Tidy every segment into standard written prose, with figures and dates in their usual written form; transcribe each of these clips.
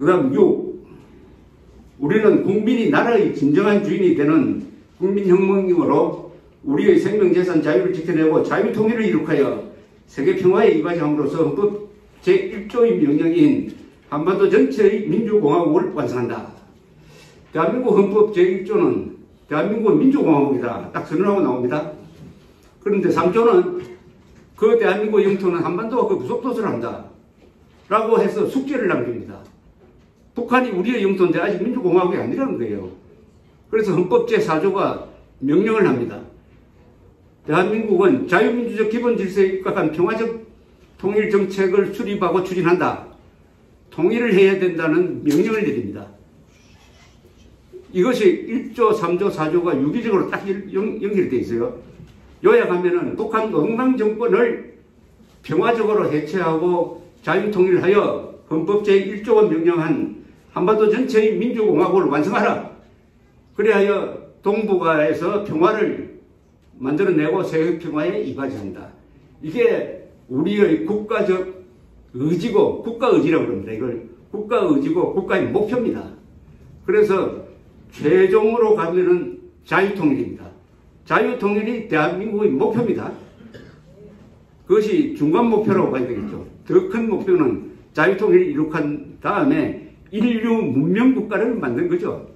그 다음 6. 우리는 국민이 나라의 진정한 주인이 되는 국민혁명으로 우리의 생명재산 자유를 지켜내고 자유통일을 이룩하여 세계평화에 이바지함으로써 헌법 제1조의 명령인 한반도 전체의 민주공화국을 완성한다. 대한민국 헌법 제1조는 대한민국은 민주공화국이다. 딱 선언하고 나옵니다. 그런데 3조는 그 대한민국 영토는 한반도와 그 부속도서를 한다. 라고 해서 숙제를 남깁니다. 북한이 우리의 영토인데 아직 민주공화국이 아니라는 거예요. 그래서 헌법 제4조가 명령을 합니다. 대한민국은 자유민주적 기본질서에 입각한 평화적 통일정책을 수립하고 추진한다. 통일을 해야 된다는 명령을 내립니다. 이것이 1조, 3조, 4조가 유기적으로 딱 연결되어 있어요. 요약하면은 북한 엉망정권을 평화적으로 해체하고 자유통일하여 헌법 제1조가 명령한 한반도 전체의 민주공화국을 완성하라. 그리하여 동북아에서 평화를 만들어내고 세계평화에 이바지한다. 이게 우리의 국가적 의지고 국가의지라고 합니다. 이걸 국가의지고 국가의 목표입니다. 그래서 최종으로 가면은 자유통일입니다. 자유통일이 대한민국의 목표입니다. 그것이 중간 목표라고 봐야 되겠죠. 더 큰 목표는 자유통일을 이룩한 다음에 인류 문명국가를 만든 거죠.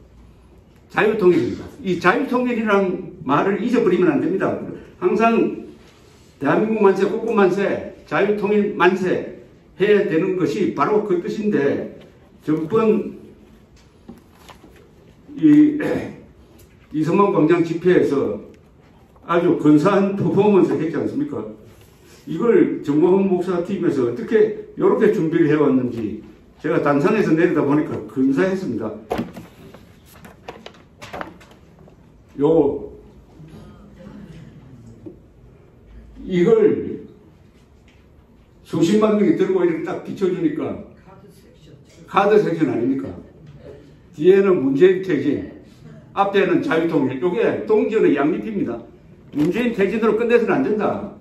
자유통일입니다. 이 자유통일이라는 말을 잊어버리면 안 됩니다. 항상 대한민국 만세, 국군 만세, 자유통일 만세 해야 되는 것이 바로 그 뜻인데, 전번 이성만 광장 집회에서 아주 근사한 퍼포먼스 했지 않습니까? 이걸 정광훈 목사 팀에서 어떻게 이렇게 준비를 해왔는지 제가 단상에서 내리다 보니까 근사했습니다. 이걸 수십만 명이 들고 이렇게 딱 비춰주니까 카드 섹션 아닙니까? 뒤에는 문재인 퇴진, 앞에는 자유통일. 이게 동전의 양립입니다. 문재인 퇴진으로 끝내서는 안 된다.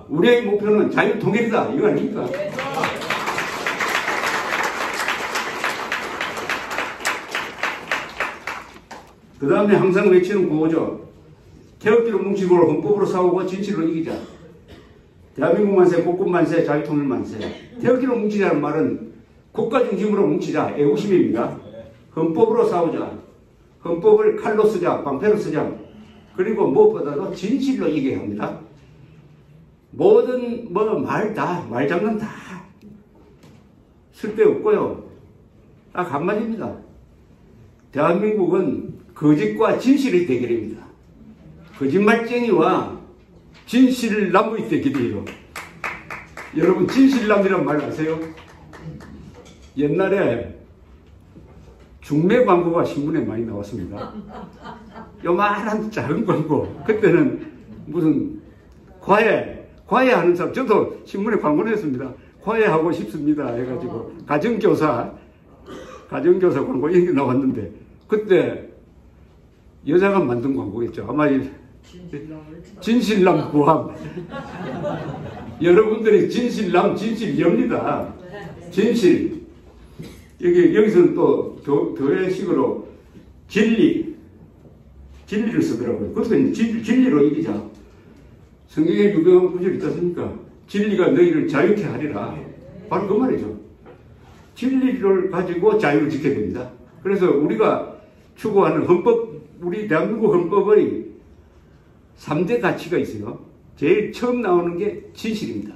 우리의 목표는 자유통일이다. 이거 아닙니까? 그 다음에 항상 외치는 구호죠. 태극기로 뭉치고 헌법으로 싸우고 진실로 이기자. 대한민국 만세, 국군 만세, 자유통일 만세. 태극기로 뭉치자는 말은 국가 중심으로 뭉치자. 애국심입니다. 헌법으로 싸우자. 헌법을 칼로 쓰자. 방패로 쓰자. 그리고 무엇보다도 진실로 이겨야 합니다. 모든 말장난 다 쓸데없고요. 딱 한마디입니다. 대한민국은 거짓과 진실의 대결입니다. 거짓말쟁이와 진실남의 대결이에요. 여러분 진실남이란 말 아세요? 옛날에 중매 광고가 신문에 많이 나왔습니다. 요만한 작은 광고. 그때는 무슨 과외하는 사람, 저도 신문에 광고를 했습니다. 과외하고 싶습니다 해가지고 가정교사 광고 이런 게 나왔는데, 그때 여자가 만든 광고겠죠. 아마 진실남 구함. 여러분들이 진실남, 진실여입니다. 진실. 여기서는 또 도회식으로 진리를 쓰더라고요. 그것도 진리로 이기자. 성경에 유명한 구절이 있지 않습니까? 진리가 너희를 자유케 하리라. 바로 그 말이죠. 진리를 가지고 자유를 지켜야 됩니다. 그래서 우리가 추구하는 헌법, 우리 대한민국 헌법의 3대 가치가 있어요. 제일 처음 나오는 게 진실입니다.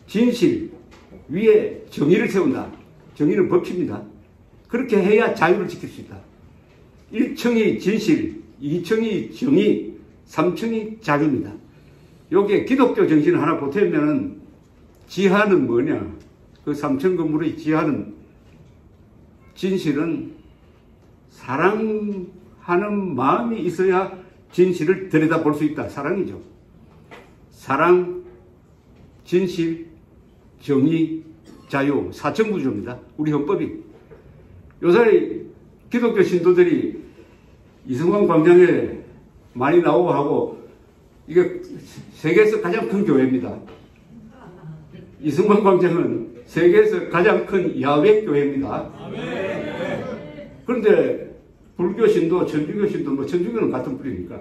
진실 위에 정의를 세운다. 정의는 법칙입니다. 그렇게 해야 자유를 지킬 수 있다. 1층이 진실, 2층이 정의, 3층이 자유입니다. 여기에 기독교 정신을 하나 보태면은 지하는 뭐냐? 그 3층 건물의 지하는 진실은 사랑하는 마음이 있어야 진실을 들여다볼 수 있다. 사랑이죠. 사랑, 진실, 정의, 자유, 4층 구조입니다. 우리 헌법이. 요새 기독교 신도들이 이성만 광장에 많이 나오고 하고, 이게 세계에서 가장 큰 교회입니다. 이승만 광장은 세계에서 가장 큰 야외 교회입니다. 그런데 불교 신도, 천주교 신도, 뭐 천주교는 같은 뿌리니까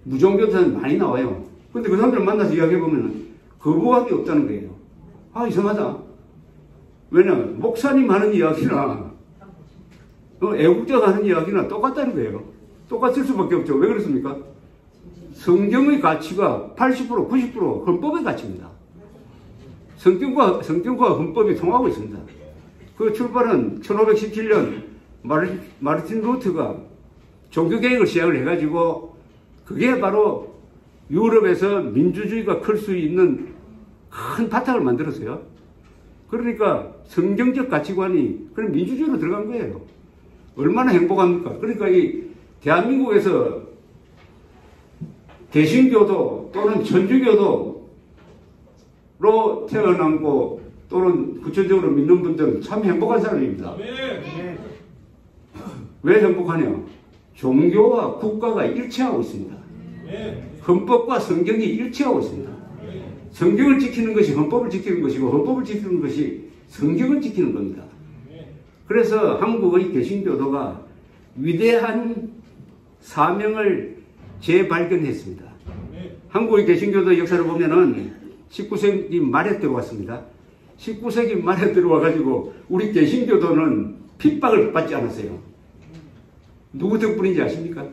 무종교들은 많이 나와요. 근데 그 사람들 만나서 이야기해보면 거부감이 없다는 거예요. 아, 이상하다. 왜냐면 목사님 하는 이야기나 애국자가 하는 이야기나 똑같다는 거예요. 똑같을 수밖에 없죠. 왜 그렇습니까? 성경의 가치가 80%, 90% 헌법의 가치입니다. 성경과 헌법이 통하고 있습니다. 그 출발은 1517년 마르틴 루터가 종교개혁을 시작을 해가지고 그게 바로 유럽에서 민주주의가 클 수 있는 큰 바탕을 만들었어요. 그러니까 성경적 가치관이 그런 민주주의로 들어간 거예요. 얼마나 행복합니까? 그러니까 이 대한민국에서 개신교도 또는 천주교도로 태어나고 또는 구체적으로 믿는 분들은 참 행복한 사람입니다. 왜 행복하냐? 종교와 국가가 일치하고 있습니다. 헌법과 성경이 일치하고 있습니다. 성경을 지키는 것이 헌법을 지키는 것이고 헌법을 지키는 것이 성경을 지키는 겁니다. 그래서 한국의 개신교도가 위대한 사명을 재발견했습니다. 한국의 개신교도 역사를 보면은 19세기 말에 들어왔습니다. 19세기 말에 들어와가지고 우리 개신교도는 핍박을 받지 않았어요. 누구 덕분인지 아십니까?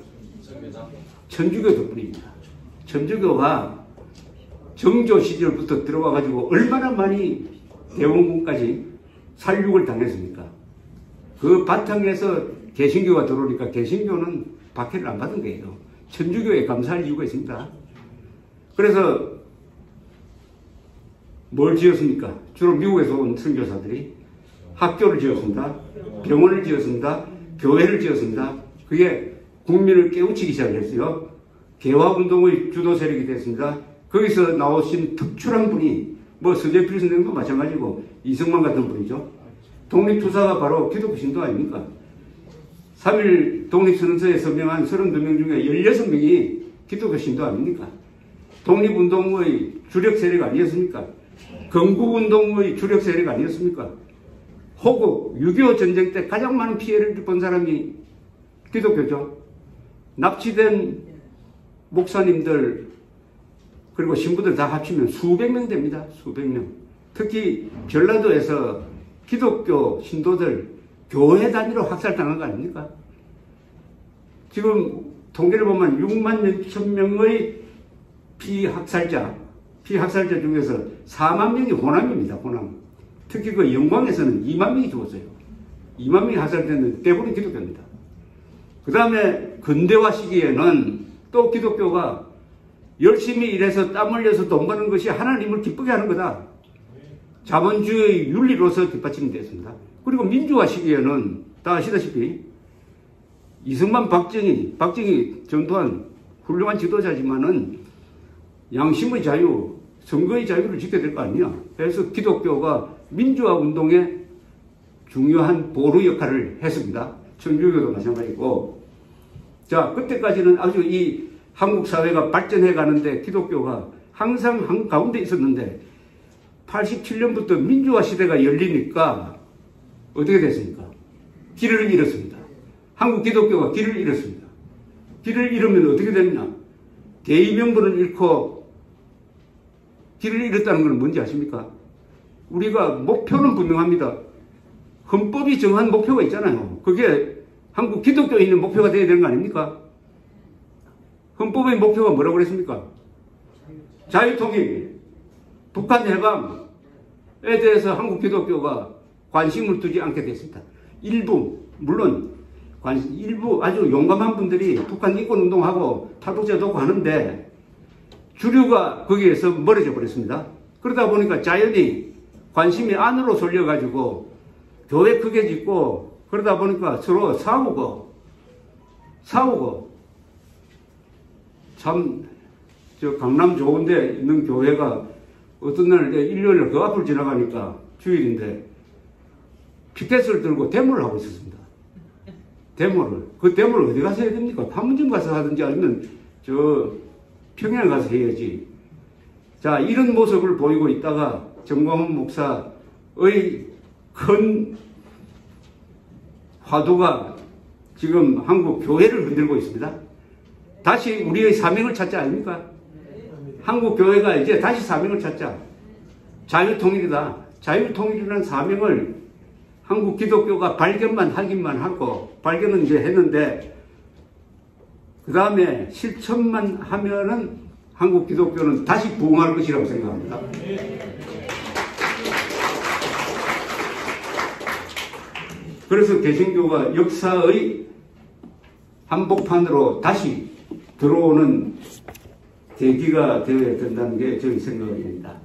천주교 덕분입니다. 천주교가 정조 시절부터 들어와가지고 얼마나 많이 대원군까지 살육을 당했습니까? 그 바탕에서 개신교가 들어오니까 개신교는 박해를 안 받은 거예요. 천주교에 감사할 이유가 있습니다. 그래서 뭘 지었습니까? 주로 미국에서 온 선교사들이 학교를 지었습니다. 병원을 지었습니다. 교회를 지었습니다. 그게 국민을 깨우치기 시작했어요. 개화운동의 주도 세력이 됐습니다. 거기서 나오신 특출한 분이 뭐 서재필 선생도 마찬가지고 이승만 같은 분이죠. 독립투사가 바로 기독교 신도 아닙니까? 3.1 독립선언서에 서명한 32명 중에 16명이 기독교 신도 아닙니까? 독립운동의 주력 세력 아니었습니까? 건국운동의 주력 세력 아니었습니까? 호국 6.25 전쟁 때 가장 많은 피해를 본 사람이 기독교죠. 납치된 목사님들 그리고 신부들 다 합치면 수백 명 됩니다. 수백 명. 특히 전라도에서 기독교 신도들 교회 단위로 학살당한 거 아닙니까? 지금 통계를 보면 6만 6천 명의 피학살자 중에서 4만 명이 호남입니다. 호남. 특히 그 영광에서는 2만 명이 죽었어요. 2만 명이 학살됐는데 대부분 기독교입니다. 그 다음에 근대화 시기에는 또 기독교가 열심히 일해서 땀 흘려서 돈 버는 것이 하나님을 기쁘게 하는 거다. 자본주의 윤리로서 뒷받침이 됐습니다. 그리고 민주화 시기에는 다 아시다시피 이승만 박정희 전두환 훌륭한 지도자지만은 양심의 자유, 선거의 자유를 지켜야 될 거 아니야. 그래서 기독교가 민주화 운동에 중요한 보루 역할을 했습니다. 천주교도 마찬가지고. 자, 그때까지는 아주 이 한국 사회가 발전해 가는데 기독교가 항상 한가운데 있었는데 87년부터 민주화 시대가 열리니까 어떻게 됐습니까? 길을 잃었습니다. 한국 기독교가 길을 잃었습니다. 길을 잃으면 어떻게 되느냐? 개의 명분을 잃고 길을 잃었다는 건 뭔지 아십니까? 우리가 목표는 분명합니다. 헌법이 정한 목표가 있잖아요. 그게 한국 기독교에 있는 목표가 되어야 되는 거 아닙니까? 헌법의 목표가 뭐라고 그랬습니까? 자유통일, 북한 해방에 대해서 한국 기독교가 관심을 두지 않게 됐습니다. 물론 일부 아주 용감한 분들이 북한 이권운동하고 탈북자 도구 하는데 주류가 거기에서 멀어져 버렸습니다. 그러다 보니까 자연히 관심이 안으로 쏠려가지고 교회 크게 짓고 그러다 보니까 서로 싸우고 참 저 강남 좋은데 있는 교회가 어떤 날 일요일 그 앞을 지나가니까 주일인데 피켓을 들고 데모를 하고 있었습니다. 그 데모를 어디 가서 해야 됩니까? 판문점 가서 하든지 아니면 저 평양 가서 해야지. 자, 이런 모습을 보이고 있다가 정광훈 목사의 큰 화두가 지금 한국 교회를 흔들고 있습니다. 다시 우리의 사명을 찾자 아닙니까? 한국 교회가 이제 다시 사명을 찾자. 자유통일이다. 자유통일이라는 사명을 한국 기독교가 발견만 하기만 하고, 발견은 이제 했는데, 그 다음에 실천만 하면은 한국 기독교는 다시 부흥할 것이라고 생각합니다. 그래서 개신교가 역사의 한복판으로 다시 들어오는 계기가 되어야 된다는 게 저희 생각입니다.